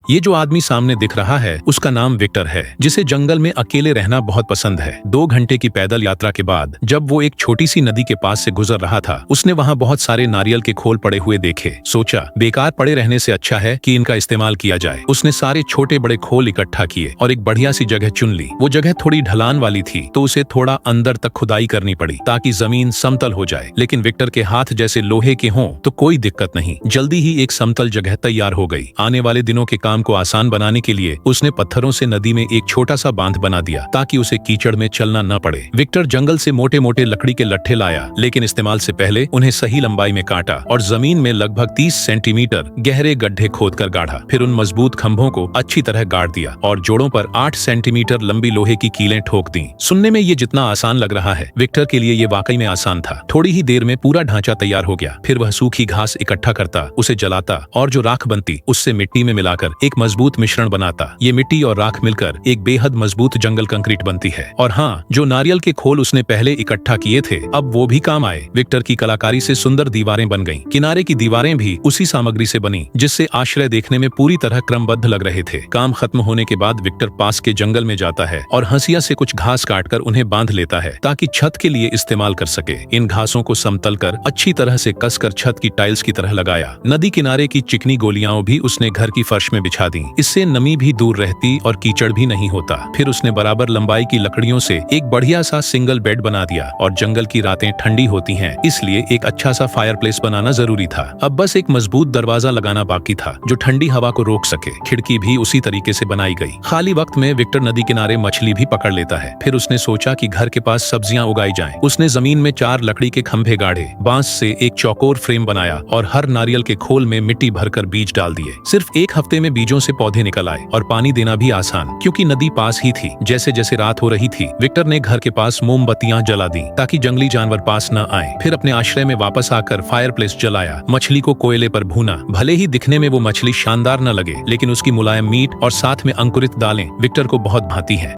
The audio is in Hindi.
ये जो आदमी सामने दिख रहा है उसका नाम विक्टर है, जिसे जंगल में अकेले रहना बहुत पसंद है। 2 घंटे की पैदल यात्रा के बाद जब वो एक छोटी सी नदी के पास से गुजर रहा था, उसने वहाँ बहुत सारे नारियल के खोल पड़े हुए देखे। सोचा बेकार पड़े रहने से अच्छा है कि इनका इस्तेमाल किया जाए। उसने सारे छोटे बड़े खोल इकट्ठा किए और एक बढ़िया सी जगह चुन ली। वो जगह थोड़ी ढलान वाली थी तो उसे थोड़ा अंदर तक खुदाई करनी पड़ी ताकि जमीन समतल हो जाए। लेकिन विक्टर के हाथ जैसे लोहे के हों तो कोई दिक्कत नहीं, जल्दी ही एक समतल जगह तैयार हो गई। आने वाले दिनों के काम को आसान बनाने के लिए उसने पत्थरों से नदी में एक छोटा सा बांध बना दिया ताकि उसे कीचड़ में चलना न पड़े। विक्टर जंगल से मोटे मोटे लकड़ी के लट्ठे लाया, लेकिन इस्तेमाल से पहले उन्हें सही लंबाई में काटा और जमीन में लगभग 30 सेंटीमीटर गहरे गड्ढे खोदकर गाढ़ा। फिर उन मजबूत खंभों को अच्छी तरह गाड़ दिया और जोड़ों पर 8 सेंटीमीटर लंबी लोहे की कीलें ठोक दी। सुनने में ये जितना आसान लग रहा है, विक्टर के लिए ये वाकई में आसान था। थोड़ी ही देर में पूरा ढांचा तैयार हो गया। फिर वह सूखी घास इकट्ठा करता, उसे जलाता और जो राख बनती उससे मिट्टी में मिलाकर एक मजबूत मिश्रण बनाता। ये मिट्टी और राख मिलकर एक बेहद मजबूत जंगल कंक्रीट बनती है। और हाँ, जो नारियल के खोल उसने पहले इकट्ठा किए थे अब वो भी काम आए। विक्टर की कलाकारी से सुंदर दीवारें बन गईं। किनारे की दीवारें भी उसी सामग्री से बनी जिससे आश्रय देखने में पूरी तरह क्रमबद्ध लग रहे थे। काम खत्म होने के बाद विक्टर पास के जंगल में जाता है और हंसिया से कुछ घास काटकर उन्हें बांध लेता है ताकि छत के लिए इस्तेमाल कर सके। इन घासों को समतल कर अच्छी तरह से कसकर छत की टाइल्स की तरह लगाया। नदी किनारे की चिकनी गोलियां भी उसने घर की फर्श में बिछा दी। इससे नमी भी दूर रहती और कीचड़ भी नहीं होता। फिर उसने बराबर लंबाई की लकड़ियों से एक बढ़िया सा सिंगल बेड बना दिया और जंगल की रातें ठंडी होती हैं, इसलिए एक अच्छा सा फायरप्लेस बनाना जरूरी था। अब बस एक मजबूत दरवाजा लगाना बाकी था जो ठंडी हवा को रोक सके। खिड़की भी उसी तरीके से बनाई गई। खाली वक्त में विक्टर नदी किनारे मछली भी पकड़ लेता है। फिर उसने सोचा कि घर के पास सब्जियां उगाई जाएं। उसने जमीन में 4 लकड़ी के खंभे गाढ़े, बांस से एक चौकोर फ्रेम बनाया और हर नारियल के खोल में मिट्टी भरकर बीज डाल दिए। सिर्फ 1 हफ्ते में बीजों से पौधे निकल आए और पानी देना भी आसान, क्योंकि नदी पास ही थी। जैसे जैसे रात हो रही थी, विक्टर ने घर के पास मोमबत्तियां जला दी ताकि जंगली जानवर पास न आए। फिर अपने आश्रय में वापस आकर फायरप्लेस जलाया। मछली को कोयले पर भूना। भले ही दिखने में वो मछली शानदार न लगे, लेकिन उसकी मुलायम मीट और साथ में अंकुरित दालें विक्टर को बहुत भाती है।